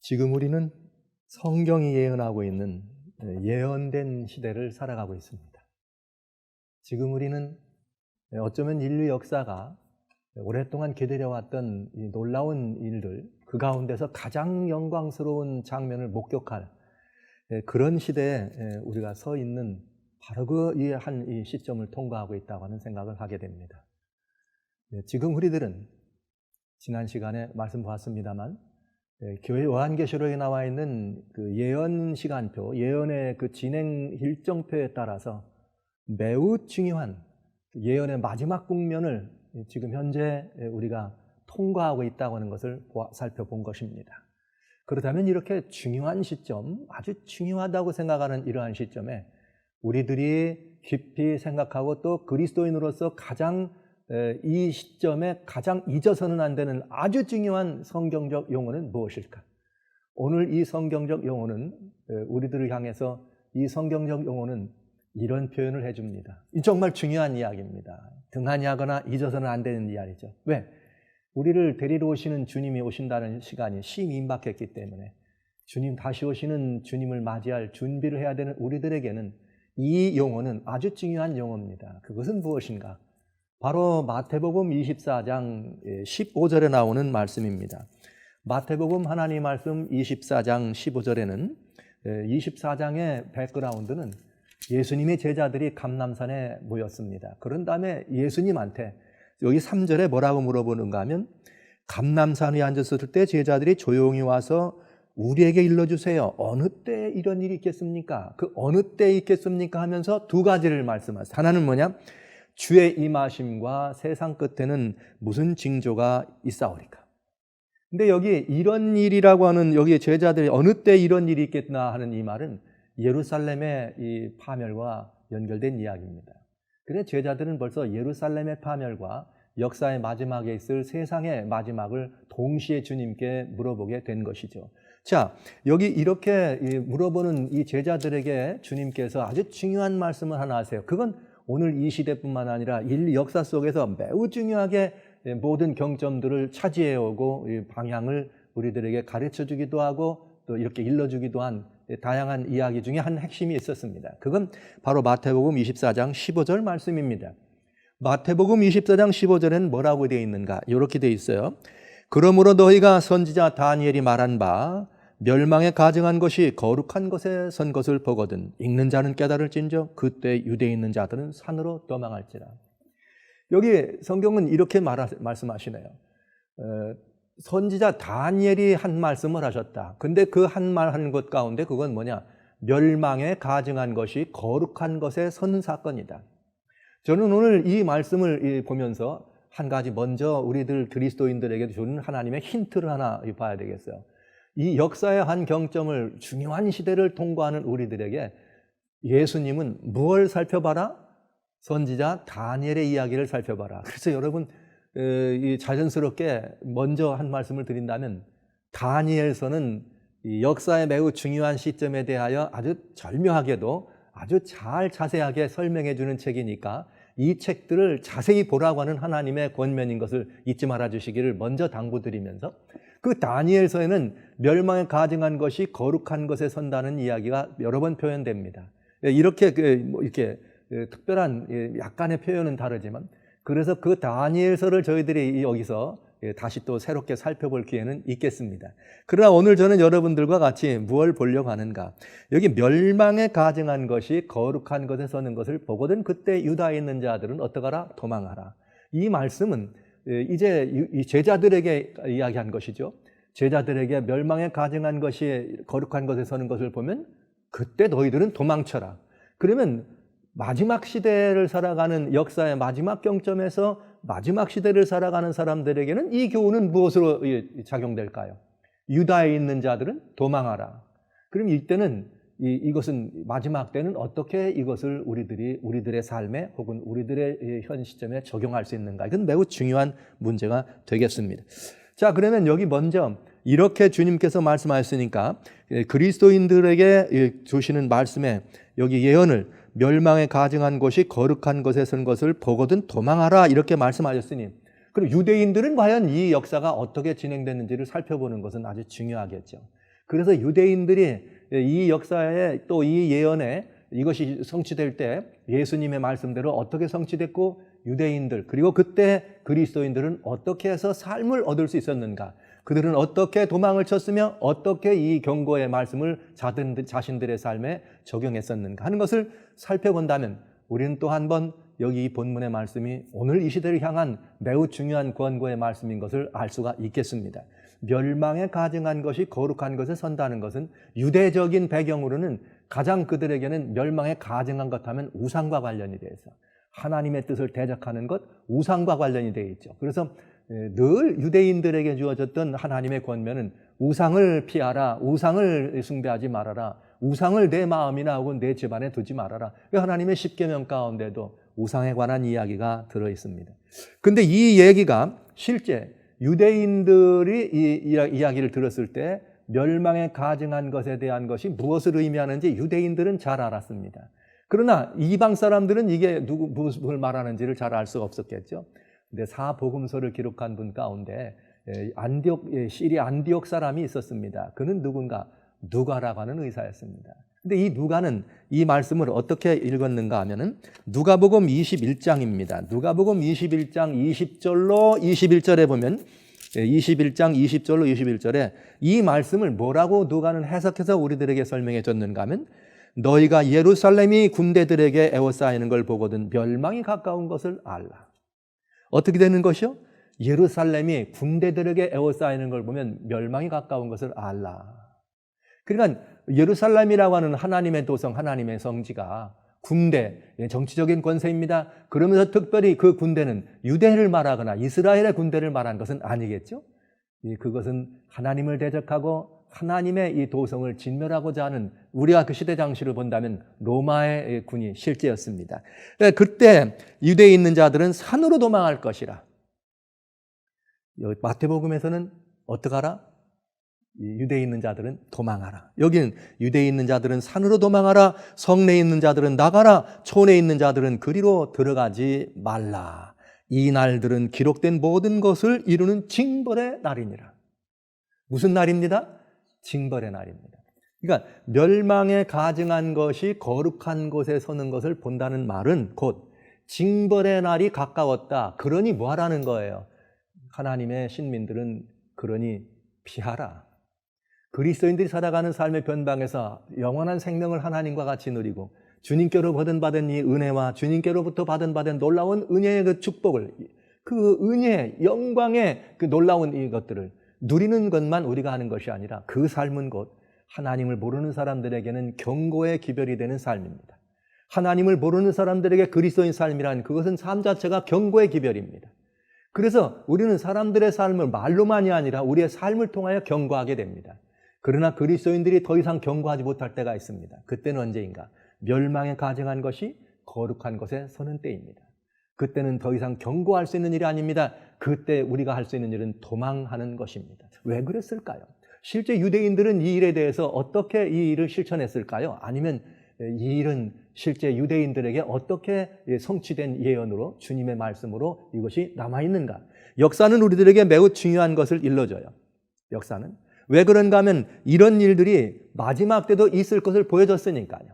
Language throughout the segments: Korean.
지금 우리는 성경이 예언하고 있는 예언된 시대를 살아가고 있습니다. 지금 우리는 어쩌면 인류 역사가 오랫동안 기다려왔던 이 놀라운 일들, 그 가운데서 가장 영광스러운 장면을 목격할 그런 시대에 우리가 서 있는 바로 그 이 시점을 통과하고 있다고 하는 생각을 하게 됩니다. 지금 우리들은 지난 시간에 말씀 보았습니다만 교회 요한계시록에 나와 있는 그 예언 시간표, 예언의 그 진행 일정표에 따라서 매우 중요한 예언의 마지막 국면을 지금 현재 우리가 통과하고 있다고 하는 것을 살펴본 것입니다. 그렇다면 이렇게 중요한 시점, 아주 중요하다고 생각하는 이러한 시점에 우리들이 깊이 생각하고 또 그리스도인으로서 가장 이 시점에 가장 잊어서는 안 되는 아주 중요한 성경적 용어는 무엇일까? 오늘 이 성경적 용어는 우리들을 향해서 이 성경적 용어는 이런 표현을 해줍니다. 정말 중요한 이야기입니다. 등한히 하거나 잊어서는 안 되는 이야기죠. 왜? 우리를 데리러 오시는 주님이 오신다는 시간이 임박했기 때문에 주님 다시 오시는 주님을 맞이할 준비를 해야 되는 우리들에게는 이 용어는 아주 중요한 용어입니다. 그것은 무엇인가? 바로 마태복음 24장 15절에 나오는 말씀입니다. 마태복음 하나님 말씀 24장 15절에는 24장의 백그라운드는 예수님의 제자들이 감람산에 모였습니다. 그런 다음에 예수님한테 여기 3절에 뭐라고 물어보는가 하면 감람산 위에 앉았을 때 제자들이 조용히 와서 우리에게 일러주세요. 어느 때 이런 일이 있겠습니까? 그 어느 때 있겠습니까? 하면서 두 가지를 말씀하세요. 하나는 뭐냐? 주의 임하심과 세상 끝에는 무슨 징조가 있사오리까? 근데 여기 이런 일이라고 하는 여기 제자들이 어느 때 이런 일이 있겠나 하는 이 말은 예루살렘의 이 파멸과 연결된 이야기입니다. 그래서 제자들은 벌써 예루살렘의 파멸과 역사의 마지막에 있을 세상의 마지막을 동시에 주님께 물어보게 된 것이죠. 자, 여기 이렇게 물어보는 이 제자들에게 주님께서 아주 중요한 말씀을 하나 하세요. 그건 오늘 이 시대뿐만 아니라 인류 역사 속에서 매우 중요하게 모든 경점들을 차지해오고 방향을 우리들에게 가르쳐주기도 하고 또 이렇게 일러주기도 한 다양한 이야기 중에 한 핵심이 있었습니다. 그건 바로 마태복음 24장 15절 말씀입니다. 마태복음 24장 15절에는 뭐라고 되어 있는가? 이렇게 되어 있어요. 그러므로 너희가 선지자 다니엘이 말한 바 멸망에 가증한 것이 거룩한 것에 선 것을 보거든 읽는 자는 깨달을진저 그때 유대에 있는 자들은 산으로 도망할지라. 여기 성경은 이렇게 말씀하시네요. 선지자 다니엘이 한 말씀을 하셨다. 근데 그 한 말 하는 것 가운데 그건 뭐냐? 멸망에 가증한 것이 거룩한 것에 선 사건이다. 저는 오늘 이 말씀을 보면서 한 가지 먼저 우리들 그리스도인들에게 주는 하나님의 힌트를 하나 봐야 되겠어요. 이 역사의 한 경점을 중요한 시대를 통과하는 우리들에게 예수님은 무엇을 살펴봐라? 선지자 다니엘의 이야기를 살펴봐라. 그래서 여러분 자연스럽게 먼저 한 말씀을 드린다면 다니엘서는 이 역사의 매우 중요한 시점에 대하여 아주 절묘하게도 아주 잘 자세하게 설명해 주는 책이니까 이 책들을 자세히 보라고 하는 하나님의 권면인 것을 잊지 말아 주시기를 먼저 당부드리면서 그 다니엘서에는 멸망에 가증한 것이 거룩한 것에 선다는 이야기가 여러 번 표현됩니다. 이렇게 특별한 약간의 표현은 다르지만 그래서 그 다니엘서를 저희들이 여기서 다시 또 새롭게 살펴볼 기회는 있겠습니다. 그러나 오늘 저는 여러분들과 같이 무엇을 보려고 하는가? 여기 멸망에 가증한 것이 거룩한 것에 서는 것을 보거든 그때 유다에 있는 자들은 어떡하라? 도망하라. 이 말씀은 이제 이 제자들에게 이야기한 것이죠. 제자들에게 멸망에 가증한 것이 거룩한 것에 서는 것을 보면 그때 너희들은 도망쳐라. 그러면 마지막 시대를 살아가는 역사의 마지막 경점에서 마지막 시대를 살아가는 사람들에게는 이 교훈은 무엇으로 작용될까요? 유다에 있는 자들은 도망하라. 그럼 이때는 이것은 마지막 때는 어떻게 이것을 우리들의 삶에 혹은 우리들의 현 시점에 적용할 수 있는가? 이건 매우 중요한 문제가 되겠습니다. 자, 그러면 여기 먼저 이렇게 주님께서 말씀하셨으니까 그리스도인들에게 주시는 말씀에 여기 예언을 멸망에 가증한 것이 거룩한 것에 선 것을 보거든 도망하라 이렇게 말씀하셨으니 그럼 유대인들은 과연 이 역사가 어떻게 진행됐는지를 살펴보는 것은 아주 중요하겠죠. 그래서 유대인들이 이 역사에 또 이 예언에 이것이 성취될 때 예수님의 말씀대로 어떻게 성취됐고 유대인들 그리고 그때 그리스도인들은 어떻게 해서 삶을 얻을 수 있었는가, 그들은 어떻게 도망을 쳤으며 어떻게 이 경고의 말씀을 자신들의 삶에 적용했었는가 하는 것을 살펴본다면 우리는 또 한 번 여기 이 본문의 말씀이 오늘 이 시대를 향한 매우 중요한 권고의 말씀인 것을 알 수가 있겠습니다. 멸망에 가증한 것이 거룩한 것에 선다는 것은 유대적인 배경으로는 가장 그들에게는 멸망에 가증한 것 하면 우상과 관련이 돼서 하나님의 뜻을 대적하는 것, 우상과 관련이 되어 있죠. 그래서 늘 유대인들에게 주어졌던 하나님의 권면은 우상을 피하라, 우상을 숭배하지 말아라, 우상을 내 마음이나 혹은 내 집안에 두지 말아라. 하나님의 십계명 가운데도 우상에 관한 이야기가 들어 있습니다. 근데 이 얘기가 실제 유대인들이 이 이야기를 들었을 때 멸망에 가증한 것에 대한 것이 무엇을 의미하는지 유대인들은 잘 알았습니다. 그러나 이방 사람들은 이게 무엇을 말하는지를 잘 알 수가 없었겠죠. 근데 사복음서를 기록한 분 가운데 시리아 안디옥 사람이 있었습니다. 그는 누군가? 누가라고 하는 의사였습니다. 근데 이 누가는 이 말씀을 어떻게 읽었는가 하면은 누가복음 21장입니다. 누가복음 21장 20절로 21절에 보면 21장 20절로 21절에 이 말씀을 뭐라고 누가는 해석해서 우리들에게 설명해 줬는가 하면 너희가 예루살렘이 군대들에게 에워싸이는 걸 보거든 멸망이 가까운 것을 알라. 어떻게 되는 것이요? 예루살렘이 군대들에게 에워싸이는 걸 보면 멸망이 가까운 것을 알라. 그러니까 예루살렘이라고 하는 하나님의 도성, 하나님의 성지가 군대, 정치적인 권세입니다. 그러면서 특별히 그 군대는 유대를 말하거나 이스라엘의 군대를 말한 것은 아니겠죠? 그것은 하나님을 대적하고 하나님의 이 도성을 진멸하고자 하는 우리가 그 시대 장시를 본다면 로마의 군이 실제였습니다. 그때 유대에 있는 자들은 산으로 도망할 것이라. 마태복음에서는 어떡하라? 유대에 있는 자들은 도망하라. 여기는 유대에 있는 자들은 산으로 도망하라. 성내에 있는 자들은 나가라. 촌에 있는 자들은 그리로 들어가지 말라. 이 날들은 기록된 모든 것을 이루는 징벌의 날이니라. 무슨 날입니다? 징벌의 날입니다. 그러니까 멸망에 가증한 것이 거룩한 곳에 서는 것을 본다는 말은 곧 징벌의 날이 가까웠다. 그러니 뭐 하라는 거예요? 하나님의 신민들은 그러니 피하라. 그리스도인들이 살아가는 삶의 변방에서 영원한 생명을 하나님과 같이 누리고 주님께로 받은 이 은혜와 주님께로부터 받은 놀라운 은혜의 그 축복을, 그 은혜, 영광의 그 놀라운 이것들을 누리는 것만 우리가 하는 것이 아니라 그 삶은 곧 하나님을 모르는 사람들에게는 경고의 기별이 되는 삶입니다. 하나님을 모르는 사람들에게 그리스도인 삶이란 그것은 삶 자체가 경고의 기별입니다. 그래서 우리는 사람들의 삶을 말로만이 아니라 우리의 삶을 통하여 경고하게 됩니다. 그러나 그리스도인들이 더 이상 경고하지 못할 때가 있습니다. 그때는 언제인가? 멸망에 가증한 것이 거룩한 것에 서는 때입니다. 그때는 더 이상 경고할 수 있는 일이 아닙니다. 그때 우리가 할 수 있는 일은 도망하는 것입니다. 왜 그랬을까요? 실제 유대인들은 이 일에 대해서 어떻게 이 일을 실천했을까요? 아니면 이 일은 실제 유대인들에게 어떻게 성취된 예언으로 주님의 말씀으로 이것이 남아있는가? 역사는 우리들에게 매우 중요한 것을 일러줘요. 역사는. 왜 그런가 하면 이런 일들이 마지막 때도 있을 것을 보여줬으니까요.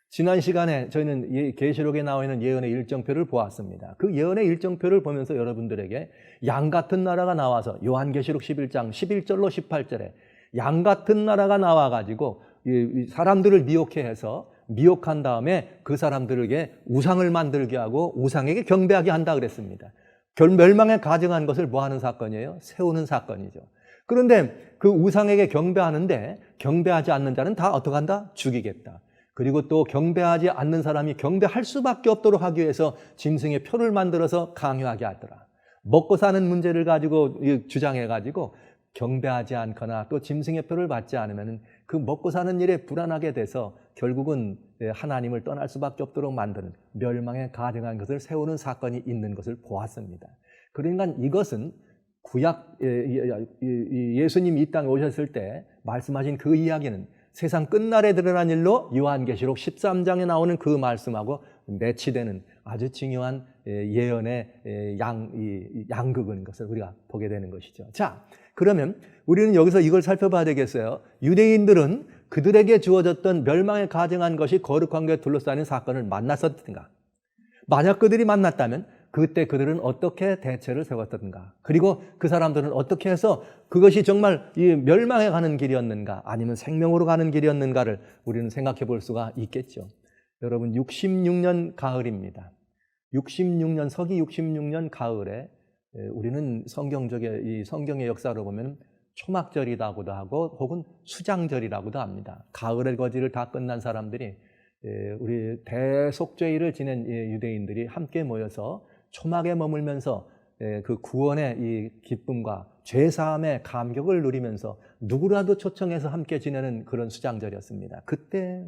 지난 시간에 저희는 계시록에 나와 있는 예언의 일정표를 보았습니다. 그 예언의 일정표를 보면서 여러분들에게 양 같은 나라가 나와서 요한계시록 11장 11절로 18절에 양 같은 나라가 나와가지고 사람들을 미혹해 해서 미혹한 다음에 그 사람들에게 우상을 만들게 하고 우상에게 경배하게 한다 그랬습니다. 멸망에 가증한 것을 뭐 하는 사건이에요? 세우는 사건이죠. 그런데 그 우상에게 경배하는데 경배하지 않는 자는 다 어떻게 한다? 죽이겠다. 그리고 또 경배하지 않는 사람이 경배할 수밖에 없도록 하기 위해서 짐승의 표를 만들어서 강요하게 하더라. 먹고 사는 문제를 가지고 주장해가지고 경배하지 않거나 또 짐승의 표를 받지 않으면 그 먹고 사는 일에 불안하게 돼서 결국은 하나님을 떠날 수밖에 없도록 만드는 멸망에 가증한 것을 세우는 사건이 있는 것을 보았습니다. 그러니까 이것은 구약 예수님이 이 땅에 오셨을 때 말씀하신 그 이야기는 세상 끝날에 드러난 일로 요한계시록 13장에 나오는 그 말씀하고 매치되는 아주 중요한 예언의 양극인 것을 우리가 보게 되는 것이죠. 자, 그러면 우리는 여기서 이걸 살펴봐야 되겠어요. 유대인들은 그들에게 주어졌던 멸망에 가증한 것이 거룩한 것에 둘러싸인 사건을 만났었던가? 만약 그들이 만났다면 그때 그들은 어떻게 대처를 세웠던가? 그리고 그 사람들은 어떻게 해서 그것이 정말 이 멸망에 가는 길이었는가? 아니면 생명으로 가는 길이었는가를 우리는 생각해 볼 수가 있겠죠. 여러분, 66년 가을입니다. 66년, 서기 66년 가을에 우리는 이 성경의 역사로 보면 초막절이라고도 하고 혹은 수장절이라고도 합니다. 가을의 거지를 다 끝난 사람들이 우리 대속죄일을 지낸 유대인들이 함께 모여서 초막에 머물면서 그 구원의 이 기쁨과 죄사함의 감격을 누리면서 누구라도 초청해서 함께 지내는 그런 수장절이었습니다. 그때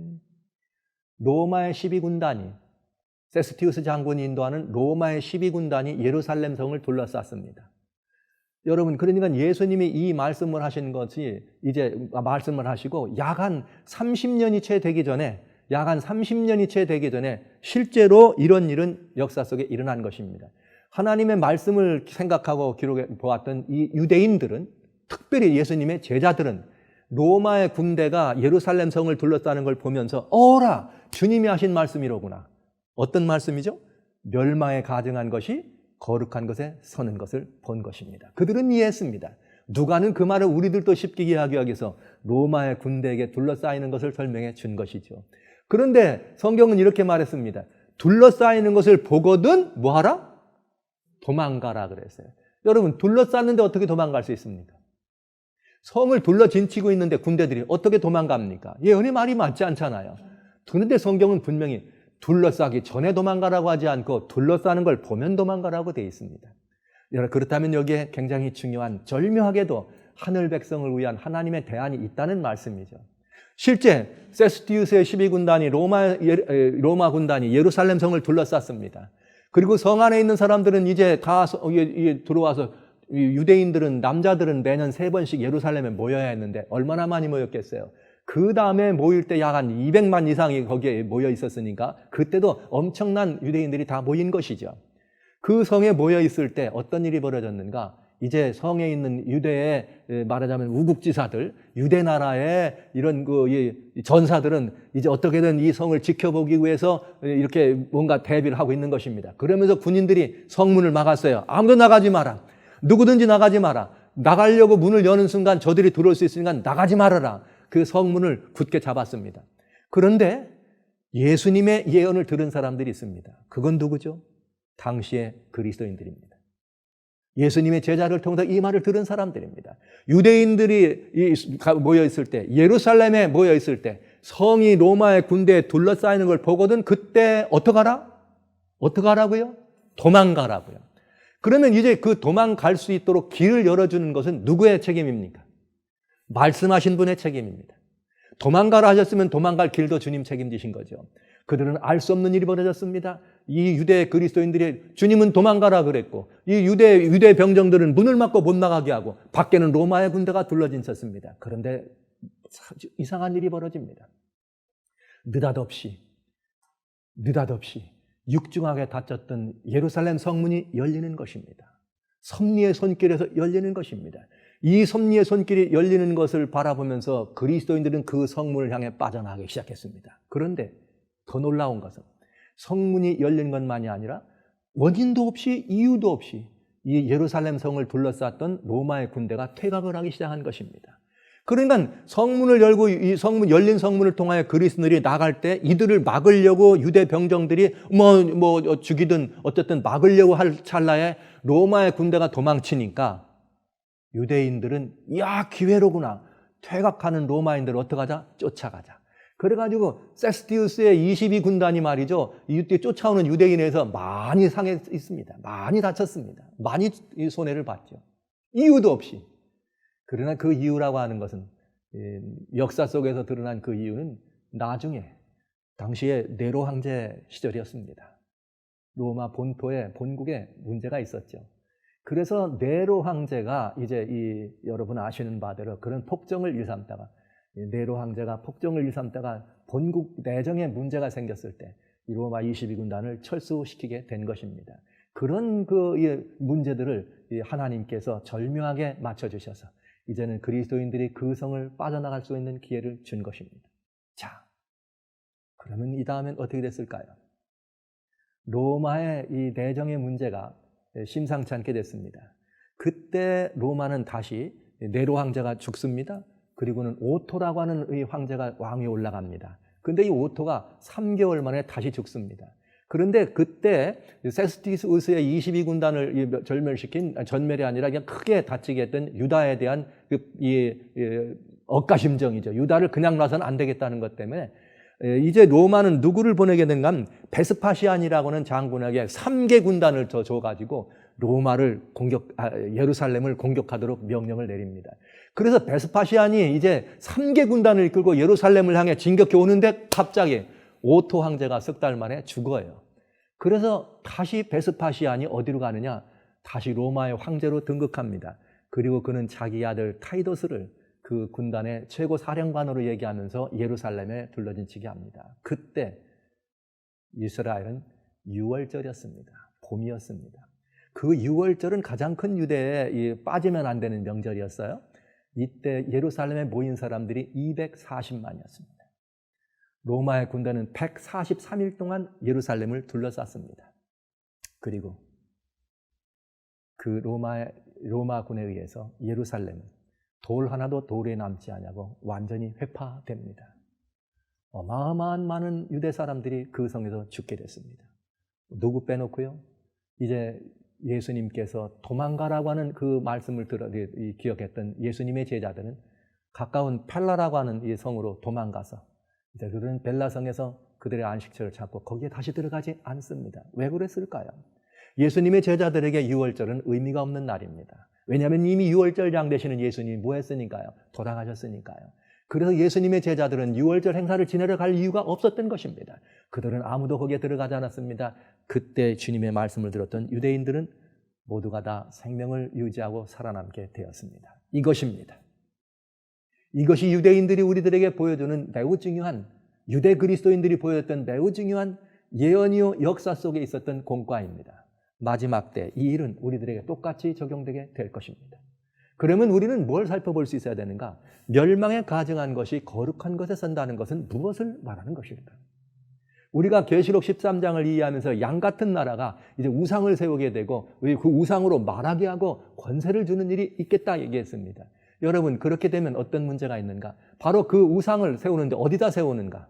로마의 12군단이 세스티우스 장군이 인도하는 로마의 12군단이 예루살렘 성을 둘러쌌습니다. 여러분, 그러니까 예수님이 이 말씀을 하신 것이 이제 말씀을 하시고 약 한 30년이 채 되기 전에 실제로 이런 일은 역사 속에 일어난 것입니다. 하나님의 말씀을 생각하고 기록해 보았던 이 유대인들은, 특별히 예수님의 제자들은 로마의 군대가 예루살렘 성을 둘러싸는 걸 보면서 어라, 주님이 하신 말씀이로구나. 어떤 말씀이죠? 멸망에 가증한 것이 거룩한 것에 서는 것을 본 것입니다. 그들은 이해했습니다. 누가는 그 말을 우리들도 쉽게 이해하기 위해서 로마의 군대에게 둘러싸이는 것을 설명해 준 것이죠. 그런데 성경은 이렇게 말했습니다. 둘러싸이는 것을 보거든 뭐하라? 도망가라 그랬어요. 여러분, 둘러쌌는데 어떻게 도망갈 수 있습니까? 성을 둘러진치고 있는데 군대들이 어떻게 도망갑니까? 예언의 말이 맞지 않잖아요. 그런데 성경은 분명히 둘러싸기 전에 도망가라고 하지 않고 둘러싸는 걸 보면 도망가라고 되어 있습니다. 그렇다면 여기에 굉장히 중요한, 절묘하게도 하늘 백성을 위한 하나님의 대안이 있다는 말씀이죠. 실제 세스티우스의 12군단이 로마 군단이 예루살렘 성을 둘러쌌습니다. 그리고 성 안에 있는 사람들은 이제 다 들어와서, 유대인들은, 남자들은 매년 3번씩 예루살렘에 모여야 했는데 얼마나 많이 모였겠어요. 그 다음에 모일 때 약 한 200만 이상이 거기에 모여 있었으니까 그때도 엄청난 유대인들이 다 모인 것이죠. 그 성에 모여 있을 때 어떤 일이 벌어졌는가? 이제 성에 있는 유대의 말하자면 우국지사들, 유대 나라의 이런 전사들은 이제 어떻게든 이 성을 지켜보기 위해서 이렇게 뭔가 대비를 하고 있는 것입니다. 그러면서 군인들이 성문을 막았어요. 아무도 나가지 마라. 누구든지 나가지 마라. 나가려고 문을 여는 순간 저들이 들어올 수 있으니까 나가지 말아라. 그 성문을 굳게 잡았습니다. 그런데 예수님의 예언을 들은 사람들이 있습니다. 그건 누구죠? 당시의 그리스도인들입니다. 예수님의 제자를 통해서 이 말을 들은 사람들입니다. 유대인들이 모여있을 때, 예루살렘에 모여있을 때 성이 로마의 군대에 둘러싸이는 걸 보거든 그때 어떡하라고요? 도망가라고요. 그러면 이제 그 도망갈 수 있도록 길을 열어주는 것은 누구의 책임입니까? 말씀하신 분의 책임입니다. 도망가라 하셨으면 도망갈 길도 주님 책임지신 거죠. 그들은 알 수 없는 일이 벌어졌습니다. 이 유대 그리스도인들이 주님은 도망가라 그랬고, 이 유대 병정들은 문을 막고 못 나가게 하고, 밖에는 로마의 군대가 둘러진 섰습니다. 그런데 이상한 일이 벌어집니다. 느닷없이 육중하게 닫혔던 예루살렘 성문이 열리는 것입니다. 섭리의 손길에서 열리는 것입니다. 이 섭리의 손길이 열리는 것을 바라보면서 그리스도인들은 그 성문을 향해 빠져나가기 시작했습니다. 그런데 더 놀라운 것은 성문이 열린 것만이 아니라 원인도 없이 이유도 없이 이 예루살렘 성을 둘러쌌던 로마의 군대가 퇴각을 하기 시작한 것입니다. 그러니까 성문을 열고 이 열린 성문을 통하여 그리스도인들이 나갈 때 이들을 막으려고 유대 병정들이 죽이든 어쨌든 막으려고 할 찰나에 로마의 군대가 도망치니까 유대인들은 기회로구나. 퇴각하는 로마인들을 어떡하자? 쫓아가자. 그래가지고 세스티우스의 22군단이 말이죠. 이때 쫓아오는 유대인에서 많이 상했습니다. 많이 다쳤습니다. 많이 손해를 봤죠. 이유도 없이. 그러나 그 이유라고 하는 것은 역사 속에서 드러난 그 이유는 나중에 당시에 네로 황제 시절이었습니다. 로마 본국에 문제가 있었죠. 그래서 네로 황제가 이제 여러분 아시는 바대로 그런 폭정을 일삼다가 네로 황제가 폭정을 일삼다가 본국 내정에 문제가 생겼을 때 이 로마 22군단을 철수시키게 된 것입니다. 그런 문제들을 하나님께서 절묘하게 맞춰주셔서 이제는 그리스도인들이 그 성을 빠져나갈 수 있는 기회를 준 것입니다. 자, 그러면 이 다음엔 어떻게 됐을까요? 로마의 이 내정의 문제가 심상치 않게 됐습니다. 그때 로마는 다시 네로 황제가 죽습니다. 그리고는 오토라고 하는 이 황제가 왕위에 올라갑니다. 그런데 이 오토가 3개월 만에 다시 죽습니다. 그런데 그때 세스티우스의 22군단을 전멸이 아니라 그냥 크게 다치게 했던 유다에 대한 억가심정이죠. 유다를 그냥 놔서는 안 되겠다는 것 때문에 이제 로마는 누구를 보내게 된가 하면 베스파시안이라고 하는 장군에게 3개 군단을 줘가지고 예루살렘을 공격하도록 명령을 내립니다. 그래서 베스파시안이 이제 3개 군단을 이끌고 예루살렘을 향해 진격해 오는데 갑자기 오토 황제가 석 달 만에 죽어요. 그래서 다시 베스파시안이 어디로 가느냐? 다시 로마의 황제로 등극합니다. 그리고 그는 자기 아들 타이더스를 그 군단의 최고 사령관으로 얘기하면서 예루살렘에 둘러진치게 합니다. 그때 이스라엘은 유월절이었습니다. 봄이었습니다. 그 유월절은 가장 큰 유대에 빠지면 안 되는 명절이었어요. 이때 예루살렘에 모인 사람들이 240만이었습니다. 로마의 군대는 143일 동안 예루살렘을 둘러쌌습니다. 그리고 그 로마군에 의해서 예루살렘은 돌 하나도 돌에 남지 않냐고 완전히 회파됩니다. 어마어마한 많은 유대 사람들이 그 성에서 죽게 됐습니다. 누구 빼놓고요? 이제 예수님께서 도망가라고 하는 그 말씀을 기억했던 예수님의 제자들은 가까운 펠라라고 하는 이 성으로 도망가서 이제 그들은 벨라성에서 그들의 안식처를 찾고 거기에 다시 들어가지 않습니다. 왜 그랬을까요? 예수님의 제자들에게 유월절은 의미가 없는 날입니다. 왜냐하면 이미 유월절장 되시는 예수님이 뭐 했으니까요? 돌아가셨으니까요. 그래서 예수님의 제자들은 유월절 행사를 지내러 갈 이유가 없었던 것입니다. 그들은 아무도 거기에 들어가지 않았습니다. 그때 주님의 말씀을 들었던 유대인들은 모두가 다 생명을 유지하고 살아남게 되었습니다. 이것입니다. 이것이 유대인들이 우리들에게 보여주는 매우 중요한, 유대 그리스도인들이 보여줬던 매우 중요한 예언이요 역사 속에 있었던 공과입니다. 마지막 때 이 일은 우리들에게 똑같이 적용되게 될 것입니다. 그러면 우리는 뭘 살펴볼 수 있어야 되는가? 멸망에 가증한 것이 거룩한 것에 선다는 것은 무엇을 말하는 것일까? 우리가 계시록 13장을 이해하면서 양 같은 나라가 이제 우상을 세우게 되고 그 우상으로 말하게 하고 권세를 주는 일이 있겠다 얘기했습니다. 여러분, 그렇게 되면 어떤 문제가 있는가? 바로 그 우상을 세우는데 어디다 세우는가?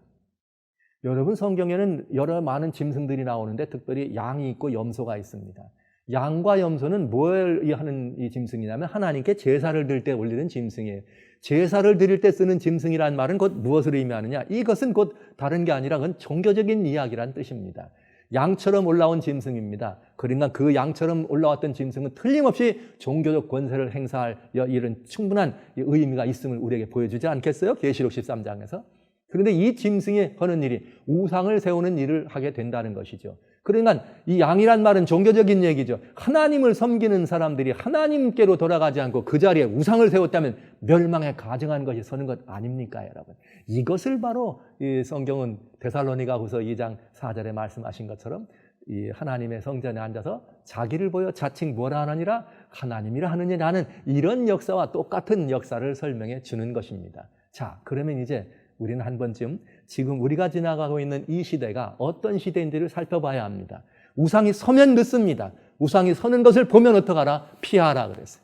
여러분, 성경에는 여러 많은 짐승들이 나오는데 특별히 양이 있고 염소가 있습니다. 양과 염소는 뭘 하는 이 짐승이냐면 하나님께 제사를 드릴 때 올리는 짐승이에요. 제사를 드릴 때 쓰는 짐승이란 말은 곧 무엇을 의미하느냐? 이것은 곧 다른 게 아니라 그건 종교적인 이야기란 뜻입니다. 양처럼 올라온 짐승입니다. 그러니까 그 양처럼 올라왔던 짐승은 틀림없이 종교적 권세를 행사할 이런 충분한 의미가 있음을 우리에게 보여주지 않겠어요? 계시록 13장에서. 그런데 이 짐승이 하는 일이 우상을 세우는 일을 하게 된다는 것이죠. 그러니까 이 양이란 말은 종교적인 얘기죠. 하나님을 섬기는 사람들이 하나님께로 돌아가지 않고 그 자리에 우상을 세웠다면 멸망에 가증한 것이 서는 것 아닙니까, 여러분? 이것을 바로 이 성경은 데살로니가후서 2장 4절에 말씀하신 것처럼 이 하나님의 성전에 앉아서 자기를 보여 자칭 뭐라 하느니라 하나님이라 하느니라는 이런 역사와 똑같은 역사를 설명해 주는 것입니다. 자, 그러면 이제 우리는 한 번쯤 지금 우리가 지나가고 있는 이 시대가 어떤 시대인지를 살펴봐야 합니다. 우상이 서면 늦습니다. 우상이 서는 것을 보면 어떡하라? 피하라 그랬어요.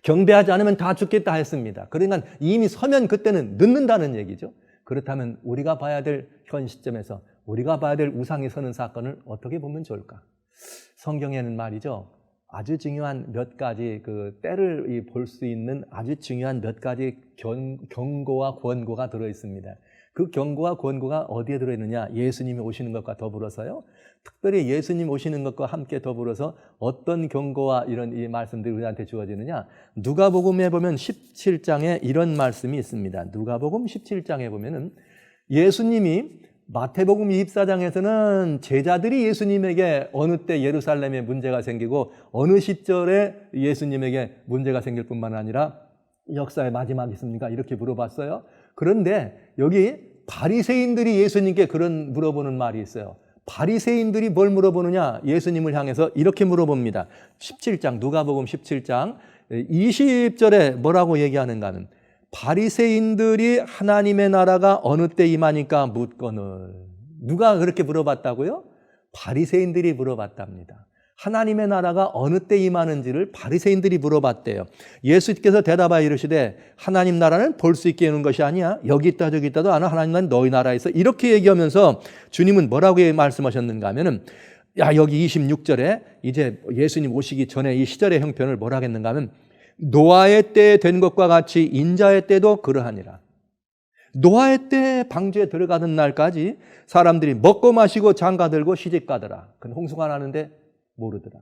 경배하지 않으면 다 죽겠다 했습니다. 그러니까 이미 서면 그때는 늦는다는 얘기죠. 그렇다면 우리가 봐야 될 현 시점에서 우리가 봐야 될 우상이 서는 사건을 어떻게 보면 좋을까? 성경에는 말이죠. 아주 중요한 몇 가지 그 때를 볼 수 있는 아주 중요한 몇 가지 경고와 권고가 들어있습니다. 그 경고와 권고가 어디에 들어있느냐? 예수님이 오시는 것과 더불어서요. 특별히 예수님 오시는 것과 함께 더불어서 어떤 경고와 이런 이 말씀들이 우리한테 주어지느냐? 누가복음에 보면 17장에 이런 말씀이 있습니다. 누가복음 17장에 보면은 예수님이 마태복음 24장에서는 제자들이 예수님에게 어느 때 예루살렘에 문제가 생기고 어느 시절에 예수님에게 문제가 생길 뿐만 아니라 역사의 마지막이 있습니까? 이렇게 물어봤어요. 그런데 여기 바리새인들이 예수님께 그런 물어보는 말이 있어요. 바리새인들이 뭘 물어보느냐? 예수님을 향해서 이렇게 물어봅니다. 17장, 누가복음 17장 20절에 뭐라고 얘기하는가 하면 바리새인들이 하나님의 나라가 어느 때 임하니까 묻거늘. 누가 그렇게 물어봤다고요? 바리새인들이 물어봤답니다. 하나님의 나라가 어느 때 임하는지를 바리새인들이 물어봤대요. 예수께서 대답하여 이르시되 하나님 나라는 볼 수 있게 하는 것이 아니야. 여기 있다 저기 있다도 않아. 하나님 나라는 너희 나라에 있어. 이렇게 얘기하면서 주님은 뭐라고 말씀하셨는가 하면은 여기 26절에 이제 예수님 오시기 전에 이 시절의 형편을 뭐라 하겠는가 하면 노아의 때에 된 것과 같이 인자의 때도 그러하니라. 노아의 때 방주에 들어가는 날까지 사람들이 먹고 마시고 장가 들고 시집 가더라. 그건 홍수가 나는데 모르더라.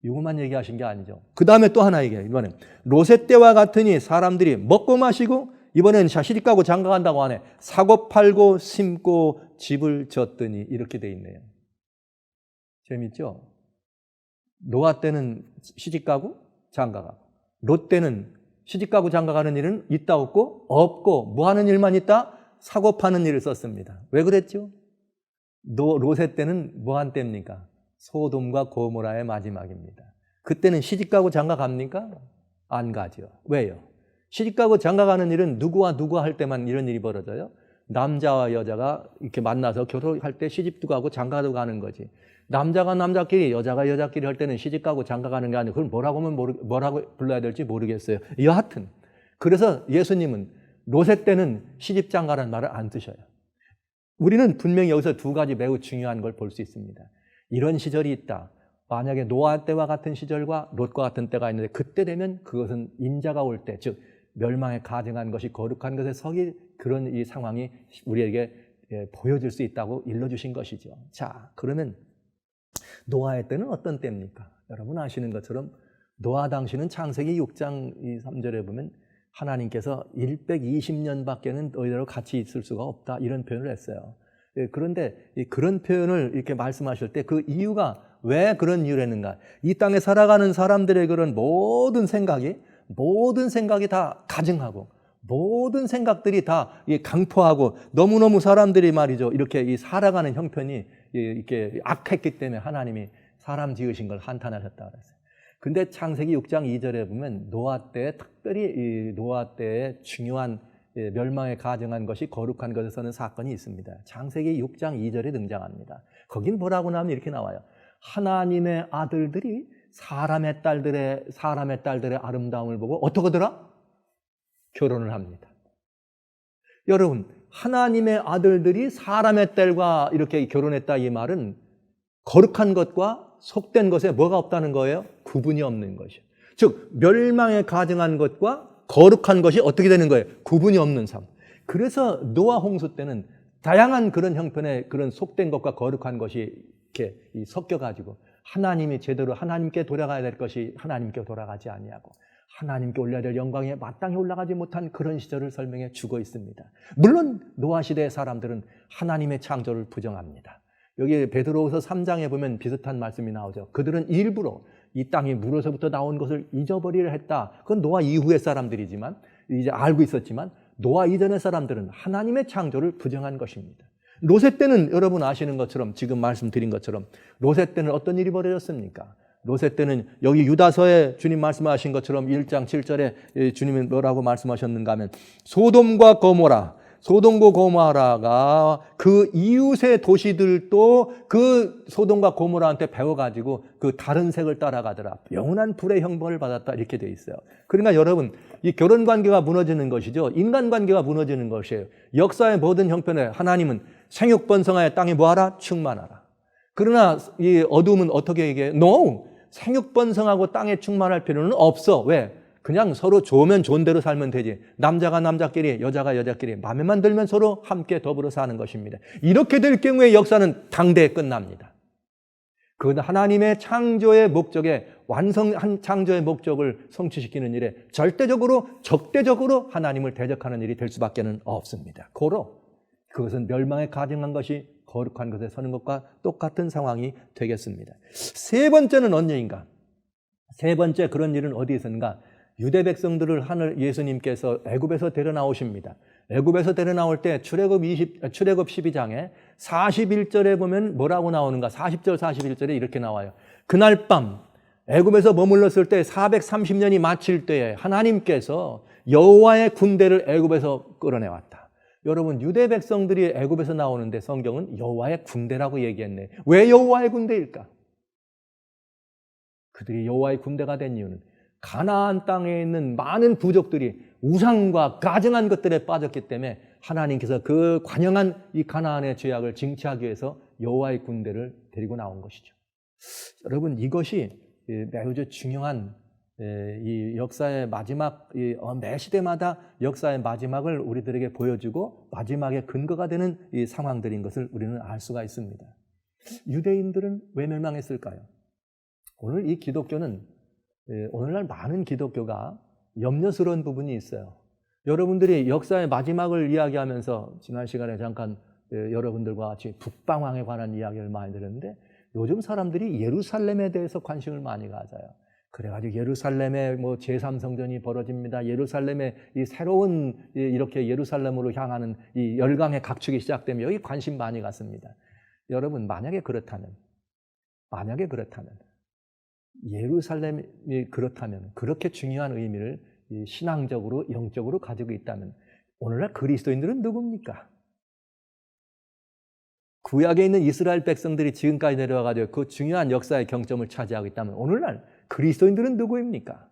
이것만 얘기하신 게 아니죠. 그 다음에 또 하나 얘기해요. 이번엔 롯의 때와 같으니 사람들이 먹고 마시고 이번엔 시집 가고 장가 간다고 하네. 사고 팔고 심고 집을 졌더니 이렇게 돼 있네요. 재밌죠? 노아 때는 시집 가고 장가 가고 롯 때는 시집 가고 장가 가는 일은 있다 없고 없고 뭐 하는 일만 있다? 사고 파는 일을 썼습니다. 왜 그랬죠? 롯의 때는 뭐 한 때입니까? 소돔과 고모라의 마지막입니다. 그때는 시집 가고 장가 갑니까? 안 가죠. 왜요? 시집 가고 장가 가는 일은 누구와 누구 할 때만 이런 일이 벌어져요? 남자와 여자가 이렇게 만나서 결혼할 때 시집도 가고 장가도 가는 거지. 남자가 남자끼리 여자가 여자끼리 할 때는 시집 가고 장가 가는 게 아니고 그걸 뭐라고 불러야 될지 모르겠어요. 여하튼 그래서 예수님은 롯의 때는 시집 장가라는 말을 안 쓰셔요. 우리는 분명히 여기서 두 가지 매우 중요한 걸 볼 수 있습니다. 이런 시절이 있다. 만약에 노아 때와 같은 시절과 롯과 같은 때가 있는데 그때 되면 그것은 인자가 올 때, 즉 멸망에 가증한 것이 거룩한 것에 서기 그런 이 상황이 우리에게 보여줄 수 있다고 일러주신 것이죠. 자, 그러면 노아의 때는 어떤 때입니까? 여러분 아시는 것처럼 노아 당시는 창세기 6장 3절에 보면 하나님께서 120년밖에는 너희들하고 같이 있을 수가 없다 이런 표현을 했어요. 그런데 그런 표현을 이렇게 말씀하실 때 그 이유가 왜 그런 이유를 했는가? 이 땅에 살아가는 사람들의 그런 모든 생각이 다 가증하고 모든 생각들이 다 강포하고 너무너무 사람들이 말이죠. 이렇게 살아가는 형편이 이렇게 악했기 때문에 하나님이 사람 지으신 걸 한탄하셨다 그랬어요. 근데 창세기 6장 2절에 보면 노아 때 특별히 노아 때의 중요한 멸망에 가증한 것이 거룩한 것에서는 사건이 있습니다. 창세기 6장 2절에 등장합니다. 거긴 뭐라고 나오면 이렇게 나와요. 하나님의 아들들이 사람의 딸들의 아름다움을 보고 어떻게더라? 결혼을 합니다. 여러분, 하나님의 아들들이 사람의 딸과 이렇게 결혼했다 이 말은 거룩한 것과 속된 것에 뭐가 없다는 거예요? 구분이 없는 것이요. 즉 멸망에 가증한 것과 거룩한 것이 어떻게 되는 거예요? 구분이 없는 삶. 그래서 노아 홍수 때는 다양한 그런 형편의 그런 속된 것과 거룩한 것이 이렇게 섞여가지고 하나님이 제대로 하나님께 돌아가야 될 것이 하나님께 돌아가지 아니하고 하나님께 올려야 될 영광에 마땅히 올라가지 못한 그런 시절을 설명해 주고 있습니다. 물론 노아 시대의 사람들은 하나님의 창조를 부정합니다. 여기 베드로후서 3장에 보면 비슷한 말씀이 나오죠. 그들은 일부러 이 땅이 물에서부터 나온 것을 잊어버리려 했다. 그건 노아 이후의 사람들이지만 이제 알고 있었지만 노아 이전의 사람들은 하나님의 창조를 부정한 것입니다. 롯의 때는 여러분 아시는 것처럼 지금 말씀드린 것처럼 롯의 때는 어떤 일이 벌어졌습니까? 롯의 때는 여기 유다서에 주님 말씀하신 것처럼 1장 7절에 주님이 뭐라고 말씀하셨는가 하면 소돔과 고모라가 그 이웃의 도시들도 그 소돔과 고모라한테 배워가지고 그 다른 색을 따라가더라. 영원한 불의 형벌을 받았다 이렇게 돼 있어요. 그러니까 여러분 이 결혼관계가 무너지는 것이죠. 인간관계가 무너지는 것이에요. 역사의 모든 형편에 하나님은 생육번성하여 땅에 뭐하라? 충만하라. 그러나 이 어둠은 어떻게 얘기해요? No! 생육번성하고 땅에 충만할 필요는 없어. 왜? 그냥 서로 좋으면 좋은 대로 살면 되지. 남자가 남자끼리, 여자가 여자끼리 마음에만 들면 서로 함께 더불어 사는 것입니다. 이렇게 될 경우에 역사는 당대에 끝납니다. 그건 하나님의 창조의 목적에 완성한 창조의 목적을 성취시키는 일에 적대적으로 하나님을 대적하는 일이 될 수밖에 없습니다. 고로 그것은 멸망에 가증한 것이 거룩한 것에 서는 것과 똑같은 상황이 되겠습니다. 세 번째는 언제인가? 세 번째 그런 일은 어디에 있었는가? 유대 백성들을 예수님께서 애굽에서 데려 나오십니다. 애굽에서 데려 나올 때 출애굽 12장에 41절에 보면 뭐라고 나오는가? 40절 41절에 이렇게 나와요. 그날 밤 애굽에서 머물렀을 때 430년이 마칠 때에 하나님께서 여호와의 군대를 애굽에서 끌어내왔다. 여러분, 유대 백성들이 애굽에서 나오는데 성경은 여호와의 군대라고 얘기했네. 왜 여호와의 군대일까? 그들이 여호와의 군대가 된 이유는 가나안 땅에 있는 많은 부족들이 우상과 가증한 것들에 빠졌기 때문에 하나님께서 그 관영한 이 가나안의 죄악을 징치하기 위해서 여호와의 군대를 데리고 나온 것이죠. 여러분, 이것이 매우 중요한 이 역사의 마지막, 매 시대마다 역사의 마지막을 우리들에게 보여주고 마지막의 근거가 되는 이 상황들인 것을 우리는 알 수가 있습니다. 유대인들은 왜 멸망했을까요? 오늘 이 기독교는, 오늘날 많은 기독교가 염려스러운 부분이 있어요. 여러분들이 역사의 마지막을 이야기하면서 지난 시간에 잠깐 여러분들과 같이 북방왕에 관한 이야기를 많이 들었는데, 요즘 사람들이 예루살렘에 대해서 관심을 많이 가져요. 그래가지고 예루살렘에 뭐 제3성전이 벌어집니다. 예루살렘에 이 새로운 이렇게 예루살렘으로 향하는 이 열강의 각축이 시작되면 여기 관심 많이 갖습니다. 여러분, 만약에 그렇다면 예루살렘이 그렇다면, 그렇게 중요한 의미를 신앙적으로 영적으로 가지고 있다면 오늘날 그리스도인들은 누굽니까? 구약에 있는 이스라엘 백성들이 지금까지 내려와가지고 그 중요한 역사의 경점을 차지하고 있다면 오늘날 그리스도인들은 누구입니까?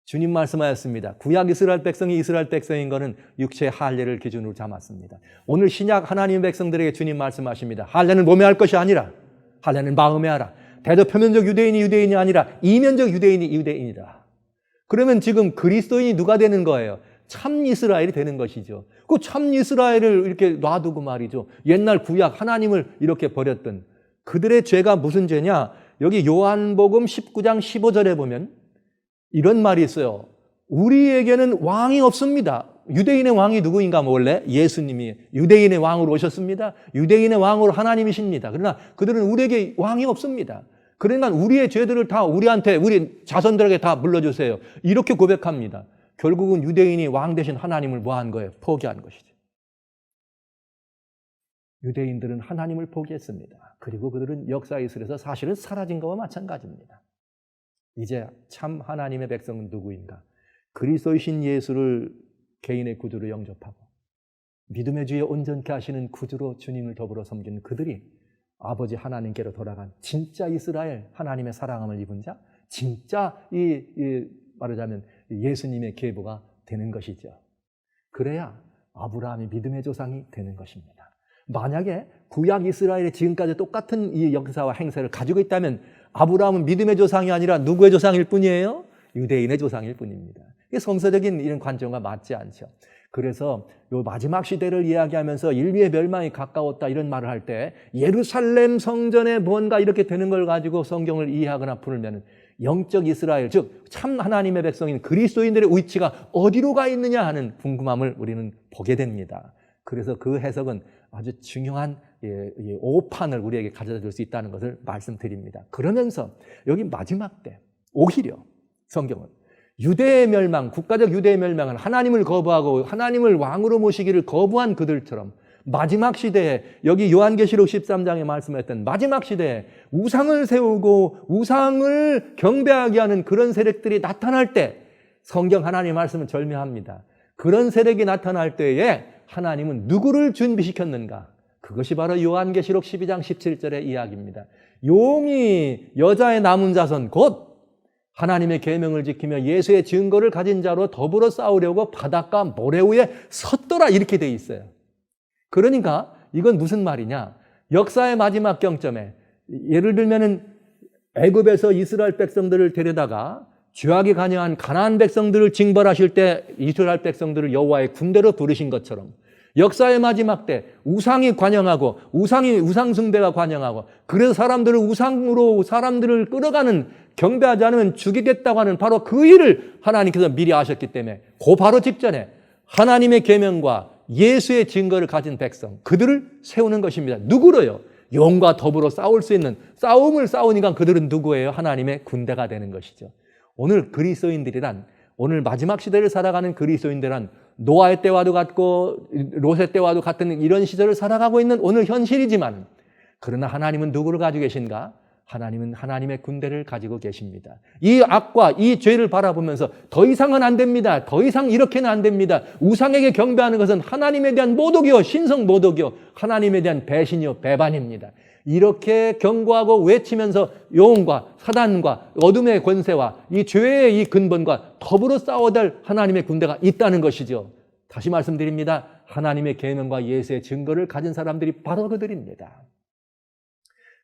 주님 말씀하였습니다. 구약 이스라엘 백성이 이스라엘 백성인 것은 육체의 할례를 기준으로 삼았습니다. 오늘 신약 하나님의 백성들에게 주님 말씀하십니다. 할례는 몸에 할 것이 아니라 할례는 마음에 하라. 대저 표면적 유대인이 유대인이 아니라 이면적 유대인이 유대인이다. 그러면 지금 그리스도인이 누가 되는 거예요? 참 이스라엘이 되는 것이죠. 그 참 이스라엘을 이렇게 놔두고 말이죠. 옛날 구약 하나님을 이렇게 버렸던 그들의 죄가 무슨 죄냐? 여기 요한복음 19장 15절에 보면 이런 말이 있어요. 우리에게는 왕이 없습니다. 유대인의 왕이 누구인가? 원래 예수님이 유대인의 왕으로 오셨습니다. 유대인의 왕으로 하나님이십니다. 그러나 그들은 우리에게 왕이 없습니다. 그러니까 우리의 죄들을 다 우리한테, 우리 자손들에게 다 물러주세요. 이렇게 고백합니다. 결국은 유대인이 왕 대신 하나님을 뭐한 거예요? 포기한 것이죠. 유대인들은 하나님을 포기했습니다. 그리고 그들은 역사 이슬에서 사실은 사라진 것과 마찬가지입니다. 이제 참 하나님의 백성은 누구인가? 그리스도이신 예수를 개인의 구주로 영접하고 믿음의 주에 온전케 하시는 구주로 주님을 더불어 섬기는 그들이 아버지 하나님께로 돌아간 진짜 이스라엘, 하나님의 사랑함을 입은 자, 진짜 말하자면 예수님의 계보가 되는 것이죠. 그래야 아브라함이 믿음의 조상이 되는 것입니다. 만약에 구약 이스라엘이 지금까지 똑같은 이 역사와 행세를 가지고 있다면 아브라함은 믿음의 조상이 아니라 누구의 조상일 뿐이에요? 유대인의 조상일 뿐입니다. 이게 성서적인 이런 관점과 맞지 않죠. 그래서 요 마지막 시대를 이야기하면서 인류의 멸망이 가까웠다 이런 말을 할 때 예루살렘 성전에 뭔가 이렇게 되는 걸 가지고 성경을 이해하거나 풀면 영적 이스라엘, 즉 참 하나님의 백성인 그리스도인들의 위치가 어디로 가 있느냐 하는 궁금함을 우리는 보게 됩니다. 그래서 그 해석은 아주 중요한 오판을 우리에게 가져다 줄 수 있다는 것을 말씀드립니다. 그러면서 여기 마지막 때 오히려 성경은 유대의 멸망, 국가적 유대의 멸망은 하나님을 거부하고 하나님을 왕으로 모시기를 거부한 그들처럼 마지막 시대에 여기 요한계시록 13장에 말씀했던 마지막 시대에 우상을 세우고 우상을 경배하게 하는 그런 세력들이 나타날 때 성경 하나님의 말씀은 절묘합니다. 그런 세력이 나타날 때에 하나님은 누구를 준비시켰는가? 그것이 바로 요한계시록 12장 17절의 이야기입니다. 용이 여자의 남은 자손 곧 하나님의 계명을 지키며 예수의 증거를 가진 자로 더불어 싸우려고 바닷가 모래 위에 섰더라 이렇게 돼 있어요. 그러니까 이건 무슨 말이냐? 역사의 마지막 경점에 예를 들면은 애굽에서 이스라엘 백성들을 데려다가 죄악이 관여한 가나안 백성들을 징벌하실 때 이스라엘 백성들을 여호와의 군대로 부르신 것처럼 역사의 마지막 때 우상이 관영하고 우상 숭배가 관영하고 그래서 사람들을 우상으로 사람들을 끌어가는 경배하지 않으면 죽이겠다고 하는 바로 그 일을 하나님께서 미리 아셨기 때문에 그 바로 직전에 하나님의 계명과 예수의 증거를 가진 백성 그들을 세우는 것입니다. 누구로요? 용과 더불어 싸울 수 있는 싸움을 싸우니까 그들은 누구예요? 하나님의 군대가 되는 것이죠. 오늘 그리스도인들이란 오늘 마지막 시대를 살아가는 그리스도인들은 노아의 때와도 같고 롯의 때와도 같은 이런 시절을 살아가고 있는 오늘 현실이지만 그러나 하나님은 누구를 가지고 계신가? 하나님은 하나님의 군대를 가지고 계십니다. 이 악과 이 죄를 바라보면서 더 이상은 안 됩니다. 더 이상 이렇게는 안 됩니다. 우상에게 경배하는 것은 하나님에 대한 모독이요, 신성 모독이요, 하나님에 대한 배신이요, 배반입니다. 이렇게 경고하고 외치면서 영혼과 사단과 어둠의 권세와 이 죄의 이 근본과 더불어 싸워야 될 하나님의 군대가 있다는 것이죠. 다시 말씀드립니다. 하나님의 계명과 예수의 증거를 가진 사람들이 바로 그들입니다.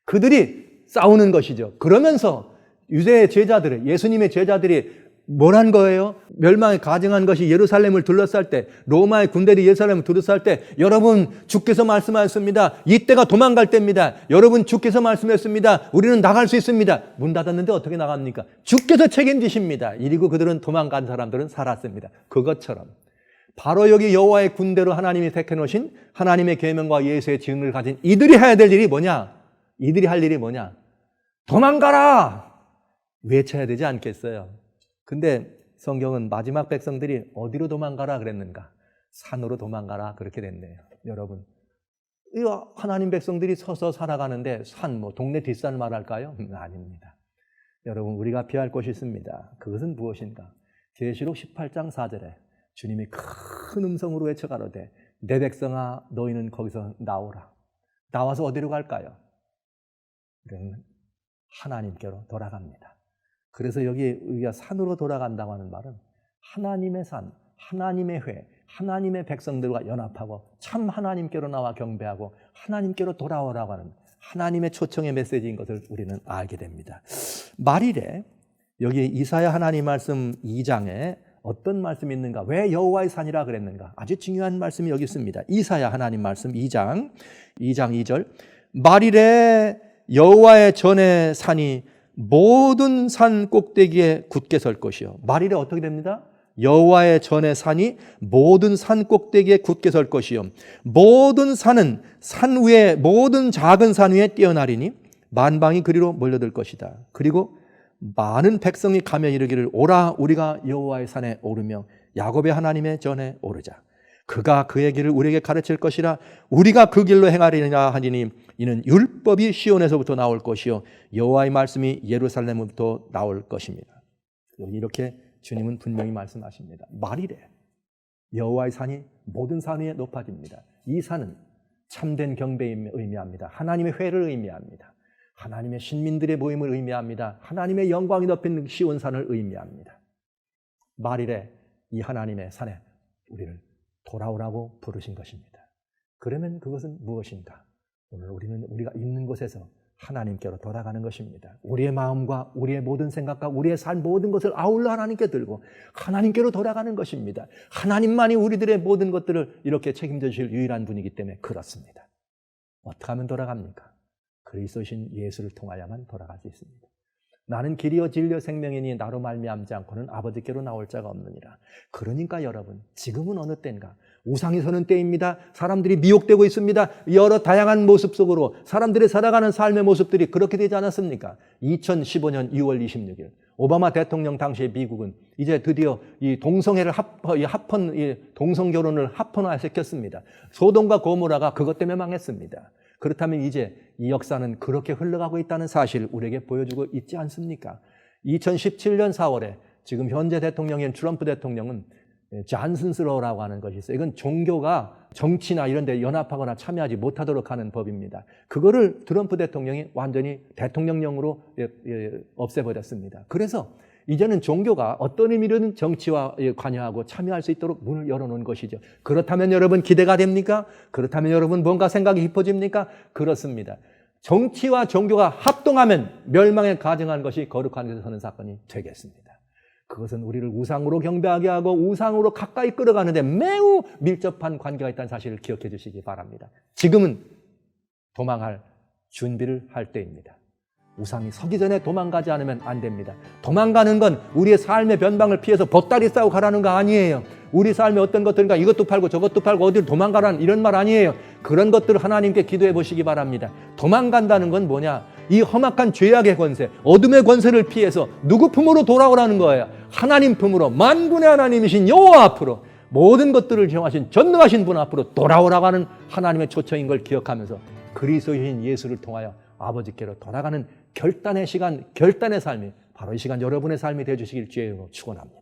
그들이 싸우는 것이죠. 그러면서 유대의 제자들이, 예수님의 제자들이 뭘 한 거예요? 멸망에 가증한 것이 예루살렘을 둘러쌀 때, 로마의 군대들이 예루살렘을 둘러쌀 때, 여러분 주께서 말씀하셨습니다. 이때가 도망갈 때입니다. 여러분 주께서 말씀했습니다. 우리는 나갈 수 있습니다. 문 닫았는데 어떻게 나갑니까? 주께서 책임지십니다. 이리고 그들은 도망간 사람들은 살았습니다. 그것처럼 바로 여기 여호와의 군대로 하나님이 택해놓으신 하나님의 계명과 예수의 증을 가진 이들이 해야 될 일이 뭐냐? 이들이 할 일이 뭐냐? 도망가라! 외쳐야 되지 않겠어요? 근데 성경은 마지막 백성들이 어디로 도망가라 그랬는가? 산으로 도망가라 그렇게 됐네요. 여러분, 이 하나님 백성들이 서서 살아가는데 산, 동네 뒷산 말할까요? 아닙니다. 여러분, 우리가 피할 곳이 있습니다. 그것은 무엇인가? 계시록 18장 4절에 주님이 큰 음성으로 외쳐가로되 내 백성아 너희는 거기서 나오라. 나와서 어디로 갈까요? 하나님께로 돌아갑니다. 그래서 여기 우리가 산으로 돌아간다고 하는 말은 하나님의 산, 하나님의 회, 하나님의 백성들과 연합하고 참 하나님께로 나와 경배하고 하나님께로 돌아오라고 하는 하나님의 초청의 메시지인 것을 우리는 알게 됩니다. 말일에 여기 이사야 하나님 말씀 2장에 어떤 말씀이 있는가? 왜 여호와의 산이라 그랬는가? 아주 중요한 말씀이 여기 있습니다. 이사야 하나님 말씀 2장 2절 말일에 여호와의 전의 산이 모든 산 꼭대기에 굳게 설 것이요. 말일에 어떻게 됩니다? 여호와의 전의 산이 모든 산 꼭대기에 굳게 설 것이요. 모든 산은 산 위에 모든 작은 산 위에 뛰어나리니 만방이 그리로 몰려들 것이다. 그리고 많은 백성이 가며 이르기를 오라 우리가 여호와의 산에 오르며 야곱의 하나님의 전에 오르자. 그가 그의 길을 우리에게 가르칠 것이라 우리가 그 길로 행하리라 하니니 이는 율법이 시온에서부터 나올 것이요 여호와의 말씀이 예루살렘으로부터 나올 것입니다. 이렇게 주님은 분명히 말씀하십니다. 말이래 여호와의 산이 모든 산 위에 높아집니다. 이 산은 참된 경배를 의미합니다. 하나님의 회를 의미합니다. 하나님의 신민들의 모임을 의미합니다. 하나님의 영광이 덮인 시온산을 의미합니다. 말이래 이 하나님의 산에 우리를 돌아오라고 부르신 것입니다. 그러면 그것은 무엇인가? 오늘 우리는 우리가 있는 곳에서 하나님께로 돌아가는 것입니다. 우리의 마음과 우리의 모든 생각과 우리의 삶 모든 것을 아울러 하나님께 들고 하나님께로 돌아가는 것입니다. 하나님만이 우리들의 모든 것들을 이렇게 책임져 주실 유일한 분이기 때문에 그렇습니다. 어떻게 하면 돌아갑니까? 그리스도신 예수를 통하여만 돌아갈 수 있습니다. 나는 길이요 진리요 생명이니 나로 말미암지 않고는 아버지께로 나올 자가 없느니라. 그러니까 여러분 지금은 어느 때인가? 우상이 서는 때입니다. 사람들이 미혹되고 있습니다. 여러 다양한 모습 속으로 사람들이 살아가는 삶의 모습들이 그렇게 되지 않았습니까? 2015년 2월 26일 오바마 대통령 당시의 미국은 이제 드디어 이 동성애를 동성 결혼을 합헌화시켰습니다. 소돔과 고모라가 그것 때문에 망했습니다. 그렇다면 이제 이 역사는 그렇게 흘러가고 있다는 사실을 우리에게 보여주고 있지 않습니까? 2017년 4월에 지금 현재 대통령인 트럼프 대통령은 잔슨스러라고 하는 것이 있어요. 이건 종교가 정치나 이런 데 연합하거나 참여하지 못하도록 하는 법입니다. 그거를 트럼프 대통령이 완전히 대통령령으로 없애버렸습니다. 그래서 이제는 종교가 어떤 의미로든 정치와 관여하고 참여할 수 있도록 문을 열어놓은 것이죠. 그렇다면 여러분 기대가 됩니까? 그렇다면 여러분 뭔가 생각이 깊어집니까? 그렇습니다. 정치와 종교가 합동하면 멸망에 가증한 것이 거룩한 곳에 서는 사건이 되겠습니다. 그것은 우리를 우상으로 경배하게 하고 우상으로 가까이 끌어가는데 매우 밀접한 관계가 있다는 사실을 기억해 주시기 바랍니다. 지금은 도망할 준비를 할 때입니다. 우상이 서기 전에 도망가지 않으면 안 됩니다. 도망가는 건 우리의 삶의 변방을 피해서 보따리 싸고 가라는 거 아니에요. 우리 삶에 어떤 것들인가 이것도 팔고 저것도 팔고 어디로 도망가라는 이런 말 아니에요. 그런 것들을 하나님께 기도해 보시기 바랍니다. 도망간다는 건 뭐냐? 이 험악한 죄악의 권세, 어둠의 권세를 피해서 누구 품으로 돌아오라는 거예요. 하나님 품으로, 만군의 하나님이신 여호와 앞으로, 모든 것들을 정하신 전능하신 분 앞으로 돌아오라고 하는 하나님의 초청인 걸 기억하면서 그리스도인 예수를 통하여 아버지께로 돌아가는 결단의 시간, 결단의 삶이 바로 이 시간 여러분의 삶이 되어주시길 주의 이름으로 축원합니다.